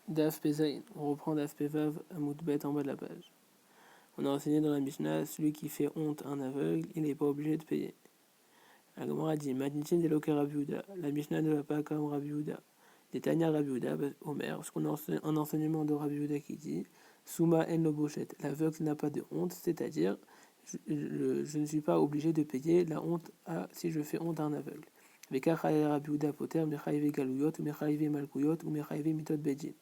Daf Pezaïn. On reprend Daf Pevav à Moutbet en bas de la page. On a enseigné dans la Mishnah, celui qui fait honte à un aveugle, il n'est pas obligé de payer. La Gemara dit, Matnichin de Loka Rabbi Yehuda. La Mishnah ne va pas comme Rabbi Yehuda. Des Tanya Rabbi Yehuda, Omer, parce qu'on a un enseignement de Rabbi Yehuda qui dit, Souma en lobochet. L'aveugle n'a pas de honte, c'est-à-dire, je ne suis pas obligé de payer la honte si je fais honte à un aveugle. Vekachai Rabbi Yehuda poter, Mechaive Galuyot, ou Mechaive Malkuyot, ou Mechaive Mitot Bedjin.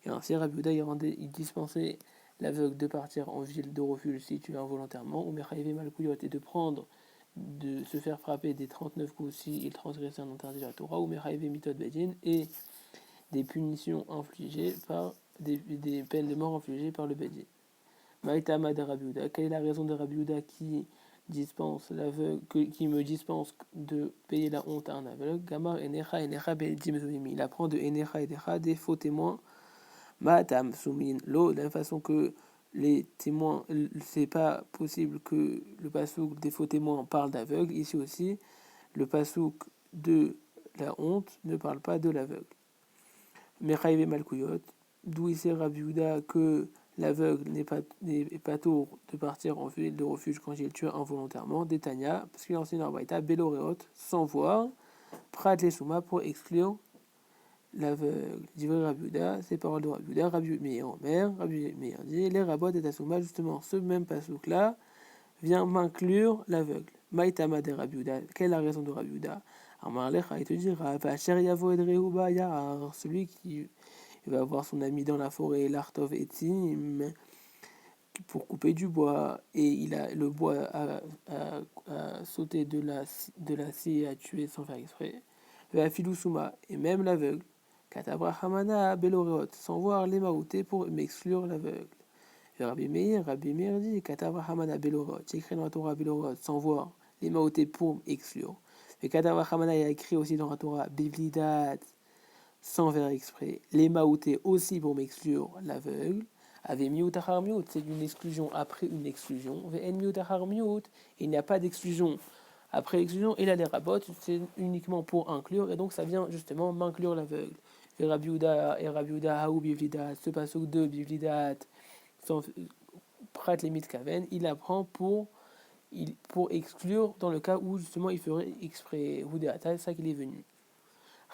Et ainsi, Rabbi Yehuda, il dispensait l'aveugle de partir en ville de refuge si tu es involontairement, ou Mechaïvé Malkouyot, et de se faire frapper des 39 coups s'il transgressait un interdit de la Torah, ou Mechaïvé Mitot Bedin, et des punitions infligées par des peines de mort infligées par le Bedin. Maïtama de Rabbi Yehuda, quelle est la raison de Rabbi Yehuda qui me dispense de payer la honte à un aveugle? Gamar Enecha Bedim Zoimi. Il apprend de Enecha Enecha des faux témoins. Matam soumin l'eau, de la même façon que les témoins, c'est pas possible que le pasouk des faux témoins parle d'aveugle. Ici aussi, le pasouk de la honte ne parle pas de l'aveugle. Mechaïve Malkouyot, d'où ici Rabbi Yehuda que l'aveugle n'est pas tour de partir en ville de refuge quand il est tué involontairement. Détania, parce qu'il enseigne en Baïta, Beloréot, sans voir, Prat les Souma pour exclure l'aveugle. Dit Rabbi Yehuda, ces paroles de Rabbi Yehuda, Rabbi Meir Omer, Rabbi Meir dit, les rabots et Tassouma, justement, ce même pasouk là vient m'inclure l'aveugle. Maïtama de Rabbi Yehuda, quelle est la raison de Rabbi Yehuda? Amar Lecha, il te dira, celui qui va voir son ami dans la forêt, l'Artov Etim, pour couper du bois, et le bois a sauté de la scie et a tué sans faire exprès. Souma, et même l'aveugle, Katabra Hamana Beloreot, sans voir les maoutés pour m'exclure l'aveugle. Rabbi Meir dit, Katabra Hamana Beloreot, j'ai écrit dans la Torah Beloreot, sans voir les maoutés pour m'exclure. Et Katabra Hamana a écrit aussi dans la Torah Bivlidat, sans faire exprès, les maoutés aussi pour m'exclure l'aveugle. Avait miutachar miut, c'est une exclusion après une exclusion. Ve'en miutachar miut, il n'y a pas d'exclusion après l'exclusion. Et là, les rabots, c'est uniquement pour inclure, et donc ça vient justement m'inclure l'aveugle. Et Rabbi Yehuda, Haou Bivlidat, ce passage de Bivlidat, Prat Limit Kaven, il apprend pour exclure dans le cas où justement il ferait exprès. C'est ça qu'il est venu.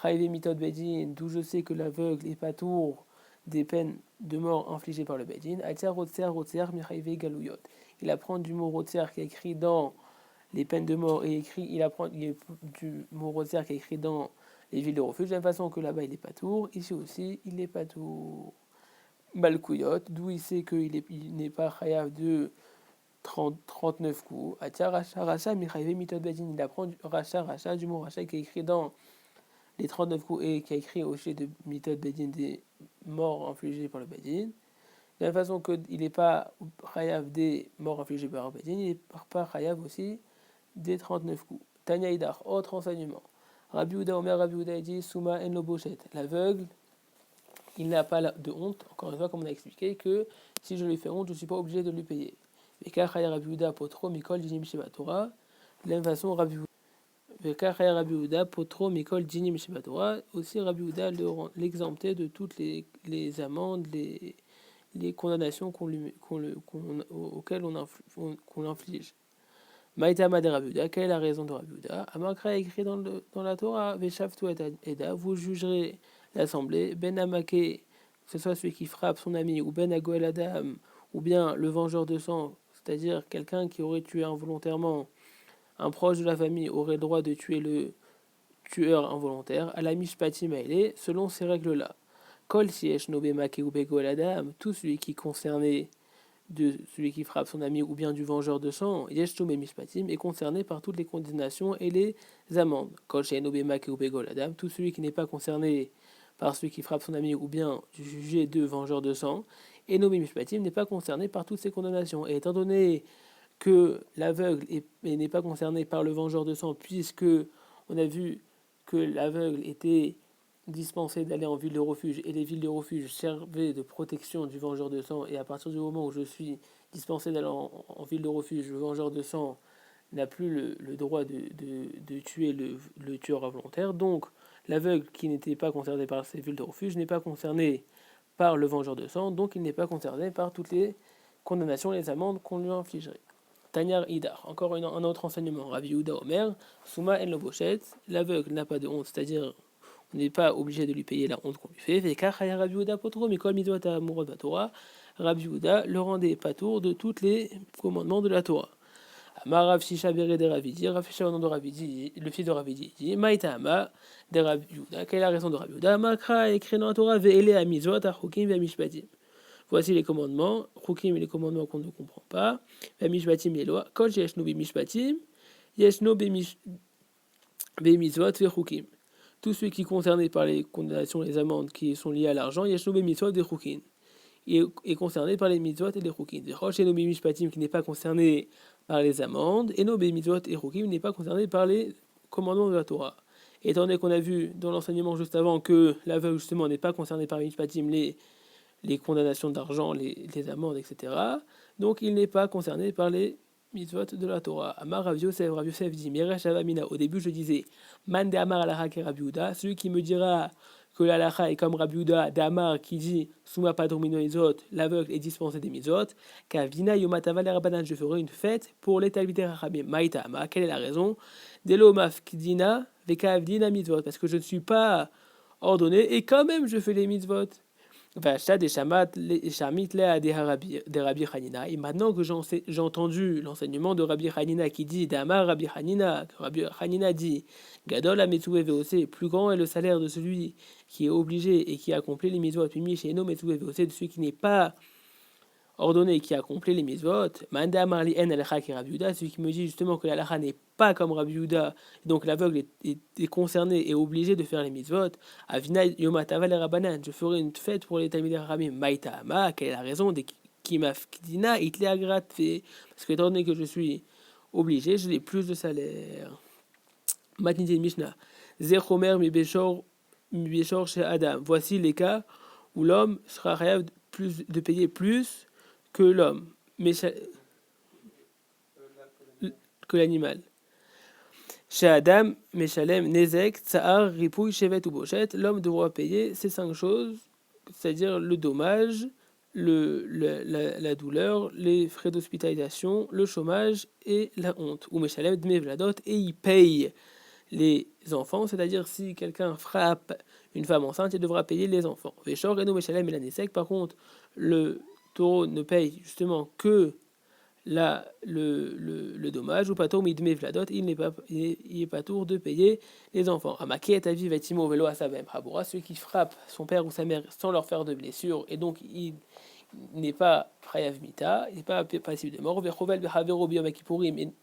Chayve Mitot Bedin, d'où je sais que l'aveugle est pas tour des peines de mort infligées par le Bedin. Il apprend du mot Rotzer qui est écrit dans les peines de mort et il apprend du mot Rotzer qui est écrit dans les villes de refuge. De la même façon que là-bas il est pas tour, ici aussi il n'est pas tour. Malkouyot, d'où il sait qu'il n'est pas chayav de 39 coups. Racha Mitot Bedin, il apprend Racha du mot Racha qui est écrit dans les 39 coups et qui a écrit au sujet de Mitot Bedin des morts infligées par le Bedin. De la même façon qu'il n'est pas chayav des morts infligées par le Bedin, il n'est pas chayav aussi des 39 coups. Tanya Idar, autre enseignement. Rabbi Yehuda Omer, Rabbi Yehuda dit Souma en lobochet. L'aveugle, il n'a pas de honte, encore une fois, comme on a expliqué, que si je lui fais honte, je ne suis pas obligé de lui payer. Et car Rabbi Yehuda potro mikol dinim sheba Torah. De la même façon, Rabbi Yehuda potro mikol dinim sheba Torah. Aussi, Rabbi Yehuda l'exemptait de toutes les amendes, les condamnations auxquelles on l'inflige. Maïtama de Rabbi Yehuda, quelle est la raison de Rabbi Yehuda? Amakra a écrit dans la Torah, Veshavtu et Eda, vous jugerez l'assemblée, Ben Amake, que ce soit celui qui frappe son ami, ou Ben Agoel Adam, ou bien le vengeur de sang, c'est-à-dire quelqu'un qui aurait tué involontairement un proche de la famille, aurait le droit de tuer le tueur involontaire, à la Mishpati Maïle, selon ces règles-là. Kol Siesh Nobe Make ou Begoel Adam, tout celui qui concernait de celui qui frappe son ami ou bien du vengeur de sang, Yeshtum et Mishpatim, est concerné par toutes les condamnations et les amendes. Kol She'enobemake ou Begol Adam, tout celui qui n'est pas concerné par celui qui frappe son ami ou bien du sujet de vengeur de sang, et Nobe Mishpatim n'est pas concerné par toutes ces condamnations. Et étant donné que l'aveugle n'est pas concerné par le vengeur de sang, puisque on a vu que l'aveugle était dispensé d'aller en ville de refuge et les villes de refuge servaient de protection du vengeur de sang, et à partir du moment où je suis dispensé d'aller en ville de refuge, le vengeur de sang n'a plus le droit de tuer le tueur involontaire. Donc l'aveugle qui n'était pas concerné par ces villes de refuge n'est pas concerné par le vengeur de sang, donc il n'est pas concerné par toutes les condamnations et les amendes qu'on lui infligerait. Tanyar Idar, encore un autre enseignement. Rabbi Yehuda Omer, Souma en Loboshet, l'aveugle n'a pas de honte, c'est-à-dire on n'est pas obligé de lui payer la honte qu'on lui fait. Vekach Haya Rabbi Yehuda Potro, Mikol Mitzvot Amurot Batorah, Rabbi Yehuda le rendait patour de tous les commandements de la Torah. Amar Rav Shisha Bere de Ravidi, Rav Shisha au nom de Ravidi, le fils de Ravidi, dit Maïta Ama de Rabbi Yehuda, quelle est la raison de Rabbi Yehuda? Makra écrit dans la Torah, Ve'ele Amizot, Achukim, Ve'amishpatim. Voici les commandements, Chukim et les commandements qu'on ne comprend pas, Mishpatim les lois, Kol Yeshnu Bimishpatim, Yeshnu Bimizvot Vechukim. Tous ceux qui sont concernés par les condamnations et les amendes qui sont liées à l'argent, Yeshnu Bimizvot Vechukim. Il est concerné par les mitzvot et les chukim. Vechol Sheno Bimishpatim qui n'est pas concerné par les amendes, et no Bimizvot et chukim n'est pas concerné par les commandements de la Torah. Étant donné qu'on a vu dans l'enseignement juste avant que l'aveugle justement n'est pas concerné par les mishpatim, les condamnations d'argent, les amendes, etc. Donc il n'est pas concerné par les mitzvot de la Torah. Amar Rav Yosef dit, Miresh Avamina, au début je disais, Man de Amar Alaha ke Rabbi Yehuda, celui qui me dira que l'Alaha est comme Rabbi Yehuda, d'Amar qui dit, Souma Padromino Izot, l'aveugle est dispensé des mitzvot, Kavdina Yomatava le Rabbanan, je ferai une fête pour les Talmidei Chachamim. Maïta Ama, quelle est la raison? Delo Mafkdina, Vekavdina mitzvot, parce que je ne suis pas ordonné et quand même je fais les mitzvot. De Rabbi Hanina. Et maintenant que j'ai entendu l'enseignement de Rabbi Hanina qui dit Damar Rabbi Hanina, que Rabbi Hanina dit Gadol Ametsuve VOC, plus grand est le salaire de celui qui est obligé et qui accomplit les mitzvot, puis chez Eno Metsuve VOC, de celui qui n'est pas ordonné et qui accomplit les mitzvot. Manda Marli En Alacha qui Rabbi Yehuda, celui qui me dit justement que l'Alacha n'est pas comme Rabbi Yehuda, donc l'aveugle est concerné et obligé de faire les mitzvot. Avina Yomatava le Rabbanan, je ferai une fête pour les Talmidei Chachamim. Maïta Ama, quelle est la raison de qui m'a Kdina Itle Agrat fait? Parce que étant donné que je suis obligé, je n'ai plus de salaire. Matnité Mishnah. Zechomer mi Beshor chez Adam. Voici les cas où l'homme sera capable de payer plus que l'homme, mais que l'animal. Chez Adam, Meshalem, Nezek, Tsahar, Ripouille, Shevet ou Bochet, l'homme devra payer ces 5 choses, c'est-à-dire le dommage, la douleur, les frais d'hospitalisation, le chômage et la honte. Ou Meshalem, Dmevladot, et il paye les enfants, c'est-à-dire si quelqu'un frappe une femme enceinte, il devra payer les enfants. Veshor, Reno, Meshalem et la Nezek, par contre, le taureau ne paye justement que le dommage, ou patour midme vladot, il est pas tour de payer les enfants. Amaki et aviv etimo velo asabem habura, celui qui frappe son père ou sa mère sans leur faire de blessure, et donc il n'est pas chayav mita, il n'est pas passible de mort. Vechovel behavero biyom kippurim,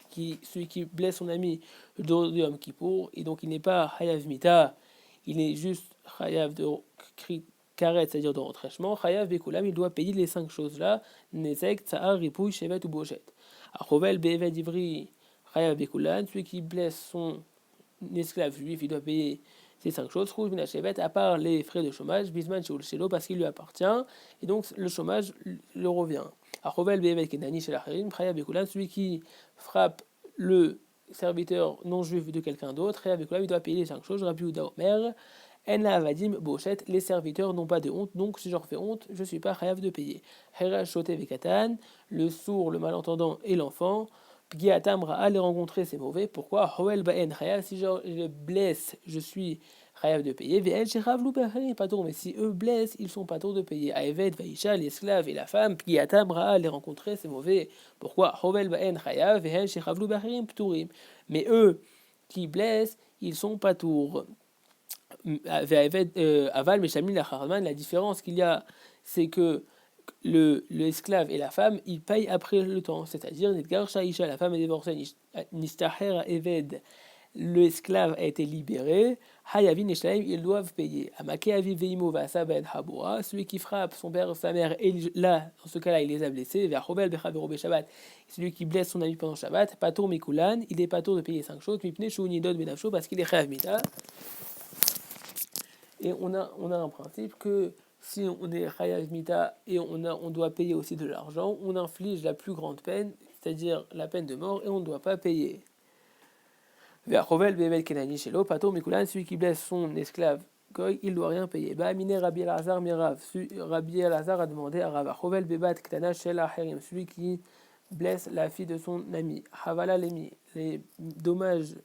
celui qui blesse son ami le jour de Yom Kippour, et donc il n'est pas chayav mita, il est juste chayav de karet, c'est-à-dire de retranchement, chayav bekulam, il doit payer les 5 choses-là, nezek, tsahar, ripouille, shevet ou bochet. Achovel be'eved ivri, chayav bekulan, celui qui blesse son esclave juif, il doit payer ces 5 choses, rouge mina shevet, à part les frais de chômage, bisman shelo, parce qu'il lui appartient, et donc le chômage le revient. Achovel be'eved kedani shel acherim, chayav bekulan, celui qui frappe le serviteur non juif de quelqu'un d'autre, chayav bekulan, il doit payer les 5 choses, Rabbi Yehuda Omer, En la avadim bochet, les serviteurs n'ont pas de honte, donc si je leur fais honte, je ne suis pas chayav de payer. Hera shote vekatan, le sourd, le malentendant et l'enfant. Pgiatam ra'a, les rencontrer, c'est mauvais. Pourquoi? Hoel ba'en chayav, si je les blesse, je suis chayav de payer. Ve'en shechav l'uberin, pas tour, mais si eux blessent, ils sont pas tour de payer. Aeved, vaisha, l'esclave et la femme. Pgiatam ra'a, les rencontrer, c'est mauvais. Pourquoi? Hoel ba'en chayav, ve'en shechav l'uberin, pturim. Mais eux qui blessent, ils sont pas tours. Aval, Meshamil, la différence qu'il y a, c'est que l'esclave et la femme, ils payent après le temps. C'est-à-dire, Nidgar Shaisha, la femme est divorcée, Nistaher Eved, l'esclave a été libéré, Hayavin et Shalaim, ils doivent payer. Amake Aviv Veimo Vasa Ben Haboura, celui qui frappe son père ou sa mère, et là, dans ce cas-là, il les a blessés, vers Robel Bechavero Shabbat, celui qui blesse son ami pendant Shabbat, Patour Mikulan, il est patour de payer 5 choses, Mipne Shunidod Benafsho, parce qu'il est Chayav Mita. Et on a un principe que si on est chayav mita et on doit payer aussi de l'argent, on inflige la plus grande peine, c'est-à-dire la peine de mort, et on ne doit pas payer. Celui qui blesse son esclave goy, il ne doit rien payer. Bah, miné Rabbi Elazar Mirav. Rabbi Elazar a demandé à Rav Chovel Bebat Ktana Shel Acherim, celui qui blesse la fille de son ami. Havala Lemi, les dommages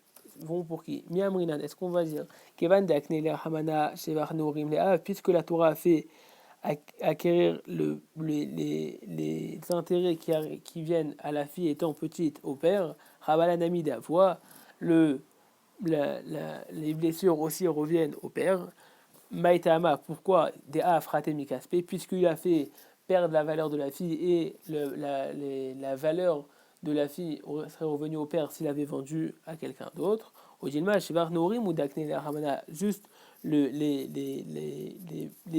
vont pour qui? Miamrinan, est-ce qu'on va dire Kevan Dakne le Hamana Shevach Norim le puisque la Torah a fait acquérir les intérêts qui viennent à la fille étant petite au père, Havala Namida, voit les blessures aussi reviennent au père. Maïtama, pourquoi des A fraté Mikaspe, puisqu'il a fait perdre la valeur de la fille et la valeur de la fille serait revenue au père s'il avait vendu à quelqu'un d'autre. Au Dilma, Shivar Norim ou Dakne Ramana, juste les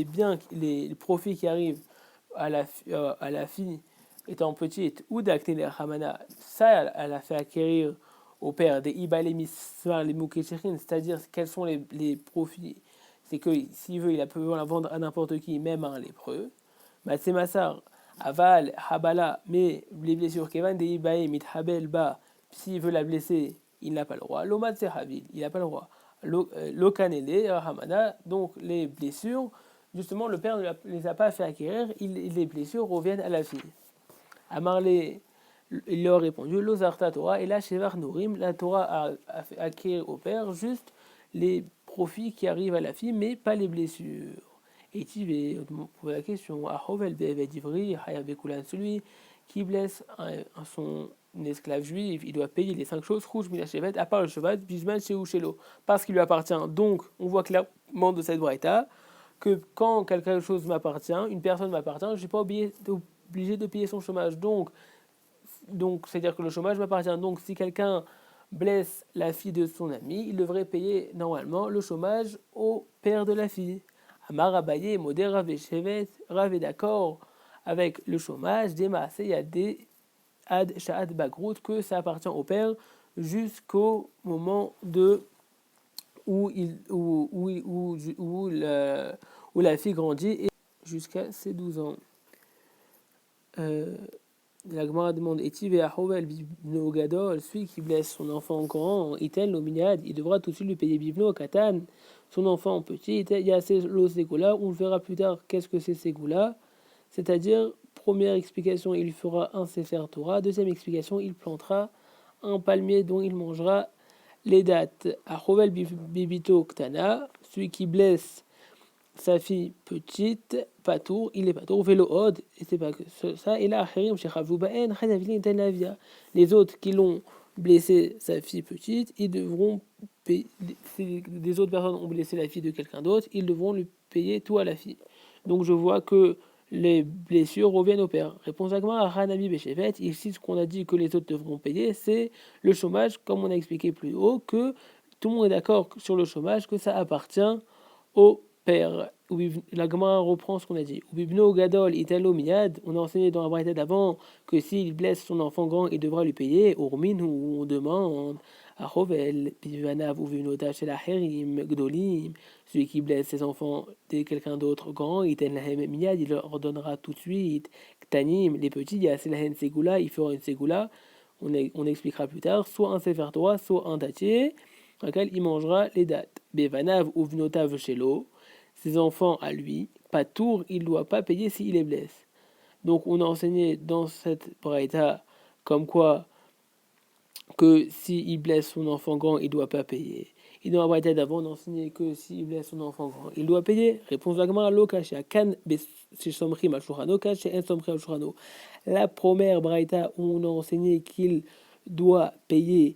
biens, les profits qui arrivent à la fille étant petite, ou d'Akne Ramana, ça, elle a fait acquérir au père des Ibale Mismar, les Mukeshirin, c'est-à-dire quels sont les profits. C'est que s'il veut, il peut la vendre à n'importe qui, même à un lépreux. Matsemassar, Aval, Habala, mais les blessures Kevan des Ibae, Mithabel, Ba, s'il veut la blesser, il n'a pas le droit. Lomad Sehavil, il n'a pas le droit. Lokanele, Rahamana, donc les blessures, justement, le père ne les a pas fait acquérir, les blessures reviennent à la fille. Amarle, il leur a répondu, Lozarta Torah, et là, Shevar Norim, la Torah a fait acquérir au père juste les profits qui arrivent à la fille, mais pas les blessures. Et tu vas poser la question, Ahovel Bevet Ivri, Hayabekulan, celui qui blesse son esclave juif, il doit payer les 5 choses, Rouge, Milachevet, à part le cheval, Bisman, chez Shelo, parce qu'il lui appartient. Donc, on voit clairement de cette braïta que quand quelque chose m'appartient, une personne m'appartient, je ne suis pas obligé de payer son chômage. Donc c'est-à-dire que le chômage m'appartient. Donc, si quelqu'un blesse la fille de son ami, il devrait payer normalement le chômage au père de la fille. Amar Abaye, Modé Ravé Shevet, Ravé d'accord avec le chômage, des massés, il y a des ad sha'ad bagrout, que ça appartient au père jusqu'au moment où la fille grandit et jusqu'à ses 12 ans. La Gemara demande Etiv Ahovel Bibno Gadol, celui qui blesse son enfant grand, Itel Nominad, il devra tout de suite lui payer Bibno Katan, son enfant petit. Il y a lo Ségoula, on verra plus tard qu'est-ce que c'est Ségoula, c'est-à-dire, première explication, il fera un Sefer Torah, deuxième explication, il plantera un palmier dont il mangera les dates. Ahovel Bibito Ktana, celui qui blesse sa fille petite, patour, il est patour, vélo od, et c'est pas que ça, et là, les autres qui l'ont blessé sa fille petite, ils devront payer, si des autres personnes ont blessé la fille de quelqu'un d'autre, ils devront lui payer tout à la fille. Donc je vois que les blessures reviennent au père. Réponse à Hanami Bechevet, ici ce qu'on a dit que les autres devront payer, c'est le chômage, comme on a expliqué plus haut, que tout le monde est d'accord sur le chômage, que ça appartient au père. La Gemara reprend ce qu'on a dit. Ubibno gadol italo miyad. On a enseigné dans la braïta d'avant que s'il blesse son enfant grand, il devra lui payer. Urmin, où on demande à Rovel, Bivanav ou Vinoda chez la Herim, Gdolim, celui qui blesse ses enfants de quelqu'un d'autre grand, itel lahem miyad, il leur ordonnera tout de suite. Ktanim, les petits, il y a selahen segula, il fera une segula. On expliquera plus tard, soit un sefer Torah, soit un datier, dans lequel il mangera les dates. Bevanav ou Vinotav shelo, ses enfants à lui, pas tour, il ne doit pas payer s'il les blesse. Donc on a enseigné dans cette braïta comme quoi que s'il blesse son enfant grand, il ne doit pas payer. Et dans la braïta d'avant, on a enseigné que s'il blesse son enfant grand, il doit payer. Réponse de la Gemara, lo kaché kan somrim al shulchano, kaché en somrim al shulchano. La première braïta où on a enseigné qu'il doit payer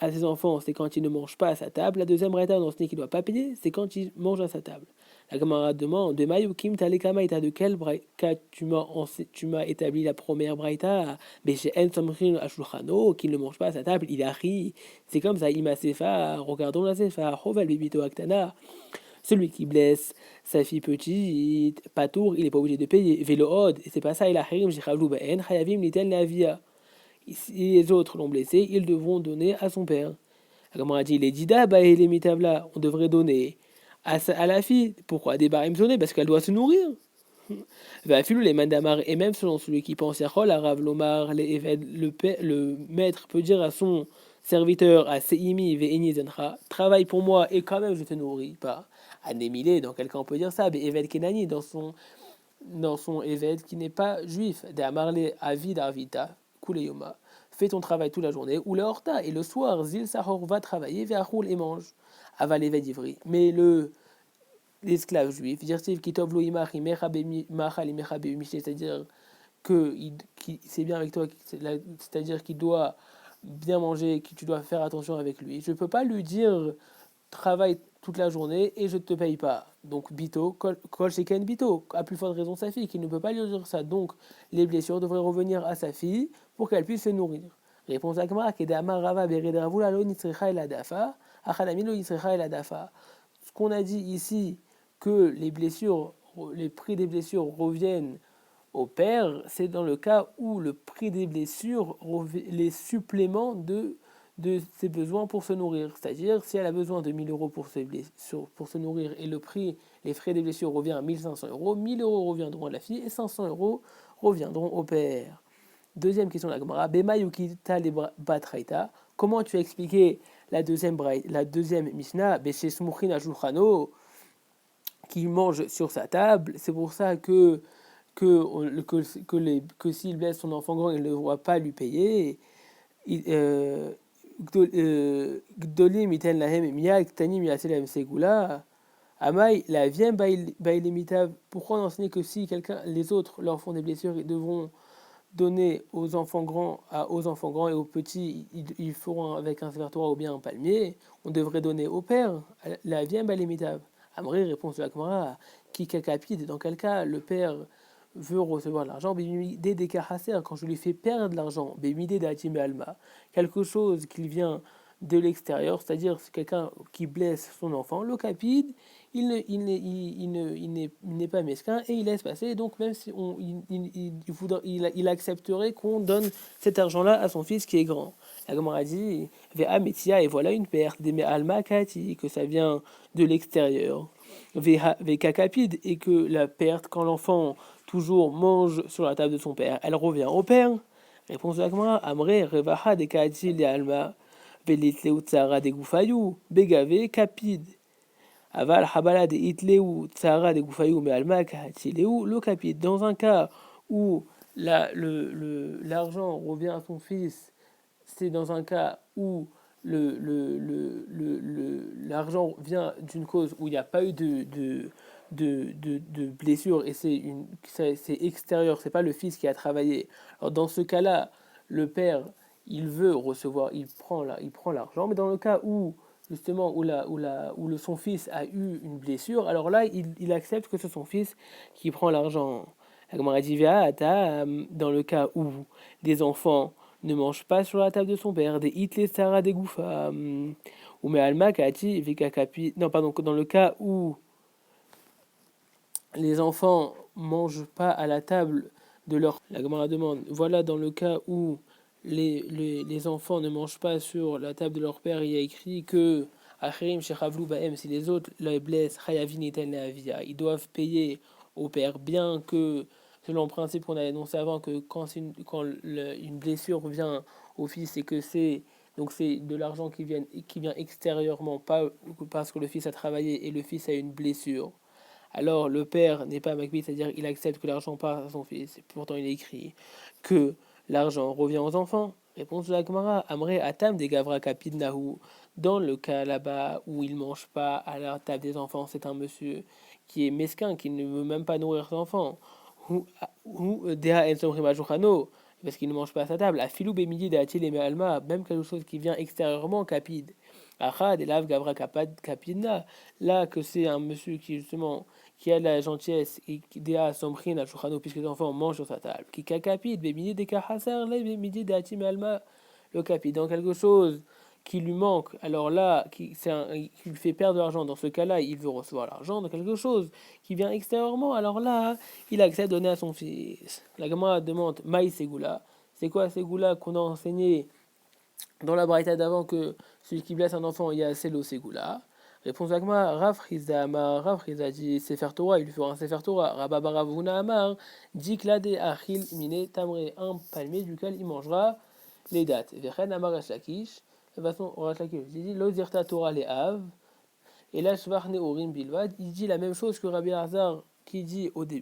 à ses enfants, c'est quand il ne mange pas à sa table. La deuxième braïta, on a enseigné qu'il ne doit pas payer, c'est quand il mange à sa table. La camarade demande, de Mayukim Talekamaïta, de quel braïta tu m'as établi la première braïta? Mais chez En Samrin Ashulchano, qu'il ne mange pas à sa table, il a ri. C'est comme ça, Ima Sefa, regardons la Sefa, Hoval Bibito Aktana. Celui qui blesse sa fille petite, patour, il n'est pas obligé de payer. Vélo et c'est pas ça, il a Hirim, Jichavlou Ben, Hayavim Litel Navia. Si les autres l'ont blessé, ils devront donner à son père. Comme on a dit, les dida, et les mitavla, on devrait donner à la fille. Pourquoi des barim sonné? Parce qu'elle doit se nourrir. Les mandamar, et même selon celui qui pense Yachol, Arav Lomar, le maître peut dire à son serviteur, à Seimi, Ve'eni Zencha, travaille pour moi et quand même je te nourris pas. Anémilé, dans quel cas on peut dire ça? Eved Kenani, dans son Eved qui n'est pas juif. De Amarle Avid Arvita, Kuleyoma. Fais ton travail toute la journée, ou le horta, et le soir, Zil Sahor va travailler, Veachoul et mange. Aval Eved Ivri. Mais l'esclave juif, Dirtiv Kitov Lo Imach, Machal Imecha Beumishé, c'est-à-dire que c'est bien avec toi, c'est-à-dire qu'il doit bien manger, que tu dois faire attention avec lui. Je ne peux pas lui dire travaille toute la journée et je ne te paye pas. Donc Bito, Kol Sheken Bito, à plus forte raison sa fille, qui ne peut pas lui dire ça. Donc les blessures devraient revenir à sa fille pour qu'elle puisse se nourrir. Réponse à Gemara, Kedama Rava Beredravula Lo Nitzrecha El Adafa, Achanami Lo Nitzrecha El Adafa. Ce qu'on a dit ici, que les blessures, les prix des blessures reviennent au père, c'est dans le cas où le prix des blessures, les suppléments de ses besoins pour se nourrir. C'est-à-dire, si elle a besoin de 1000 euros pour se nourrir et le prix, les frais des blessures revient à 1500 euros, 1000 euros reviendront à la fille et 500 euros reviendront au père. Deuxième question de la Gemara, Bema Yukita le Batraita. Comment tu as expliqué la deuxième Mishnah, Beshe Smuchin Ashulchano, qui mange sur sa table? C'est pour ça que s'il blesse son enfant grand, il ne doit pas lui payer. Gdolim iten lahem miyak tanim yaselem segula. Amai la vient bailemitav. Pourquoi on enseigne que si les autres leur font des blessures, ils devront donner aux enfants grands et aux petits, ils feront avec un serre-toi ou bien un palmier. On devrait donner au père la vient bailemitav. Amri réponse de la Gemara, qui kakapide, dans quel cas le père veut recevoir l'argent, quand je lui fais perdre l'argent, quelque chose qui vient de l'extérieur, c'est-à-dire c'est quelqu'un qui blesse son enfant, le capide, il n'est pas mesquin et il laisse passer, donc même si il accepterait qu'on donne cet argent-là à son fils qui est grand. La Gemara dit, et voilà une perte, que ça vient de l'extérieur. Kakapide, et que la perte, quand l'enfant toujours mange sur la table de son père, elle revient au père. Réponse de la Gemara, Amre, Revaha, de Katil, Alma, Velitleu, Tsara, de Goufayu, Begave, Kapid. Aval, Habala, de Itleu, Tsara, de Goufayu, mais Alma, Katileu, le Kapid. Dans un cas où l'argent revient à son fils, c'est dans un cas où l'argent vient d'une cause où il n'y a pas eu de blessure et c'est extérieur, c'est pas le fils qui a travaillé. Alors dans ce cas-là, le père, il veut recevoir, il prend l'argent, mais dans le cas où justement son fils a eu une blessure, alors là, il accepte que c'est son fils qui prend l'argent. La Gemara dit, dans le cas où des enfants ne mangent pas sur la table de son père, des hitlés sara des goufa, ou mais alma kati vikakapi. Non, pardon, dans le cas où les enfants mangent pas à la table de leur. La Gemara demande, voilà dans le cas où les enfants ne mangent pas sur la table de leur père, il y a écrit que Acherim shechavlu baem, si les autres les blessent, chayavin eten leavia, ils doivent payer au père, bien que selon le principe qu'on a énoncé avant, que quand une blessure vient au fils et que c'est de l'argent qui vient extérieurement, pas parce que le fils a travaillé et le fils a une blessure. Alors le père n'est pas makbid, c'est-à-dire il accepte que l'argent part à son fils. Pourtant il est écrit que l'argent revient aux enfants. Réponse de la Gemara, Amre Atam des Gavra Kapidnahu. Dans le cas là-bas où il ne mange pas à la table des enfants, c'est un monsieur qui est mesquin, qui ne veut même pas nourrir ses enfants. Parce qu'il ne mange pas à sa table. Afilou Bemidi de et Alma, même quelque chose qui vient extérieurement, capide. Achad, Elav Gavra Kapidna. Là, que c'est un monsieur qui a de la gentillesse et qui déa sombrine à Chouchano, puisque les enfants mangent sur sa table. Qui capide, Bemidi de Kahasar, Bemidi de Alma. Le capide dans quelque chose qui lui manque, alors là, qui lui fait perdre de l'argent, dans ce cas-là, il veut recevoir l'argent. Dans quelque chose qui vient extérieurement, alors là, il accepte de donner à son fils. La Gemara demande, Maï Segula, c'est quoi Segula qu'on a enseigné dans la braïta d'avant que celui qui blesse un enfant, il y a Selo Segula. Réponse de la Gemara, Rav Friza dit Sefer Torah, il lui fera un Sefer Torah. Rababaravuna Amar, dit Klade Achil Mine Tamre, un palmier duquel il mangera les dates. Vechen Amar Eshlakish. De toute façon, on reste là. J'ai dit, l'ozirta Torah les Av, Et là, Shvarne Orim Bilvad, il dit la même chose que Rabbi Hazar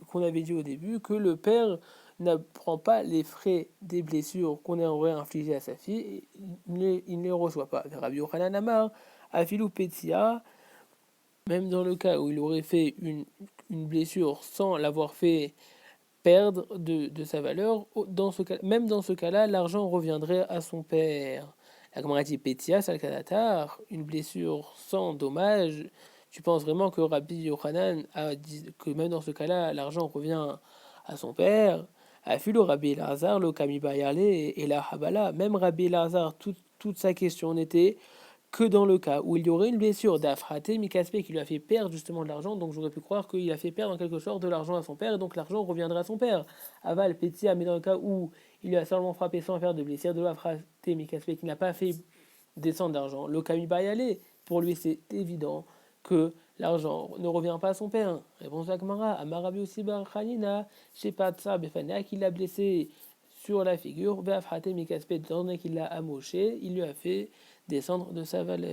qu'on avait dit au début, que le père ne prend pas les frais des blessures qu'on aurait infligées à sa fille, et il ne les reçoit pas. Rabbi Yochanan Amar, Afilou Petia, même dans le cas où il aurait fait une blessure sans l'avoir fait perdre de sa valeur, même dans ce cas-là, l'argent reviendrait à son père. La Gemara dit Petia, Salkadatar, une blessure sans dommage. Tu penses vraiment que Rabbi Yochanan a dit que même dans ce cas-là, l'argent revient à son père? Afilo Rabbi Elazar, le Kamibayale et la Habala. Même Rabbi Elazar, toute sa question n'était que dans le cas où il y aurait une blessure d'Afraté, Mikaspe qui lui a fait perdre justement de l'argent, donc j'aurais pu croire qu'il a fait perdre en quelque sorte de l'argent à son père, et donc l'argent reviendra à son père. Aval, Pétia, mais dans le cas où il lui a seulement frappé sans faire de blessure de Afraté, Mikaspe qui n'a pas fait descendre d'argent, le Kami Bayale, pour lui c'est évident que l'argent ne revient pas à son père. Réponse à Gmara, Amarabi aussi Khanina, Shepatsa Befania qui l'a blessé sur la figure, Beafrate Mikaspe, étant donné qu'il l'a amoché, il lui a fait descendre de sa valeur.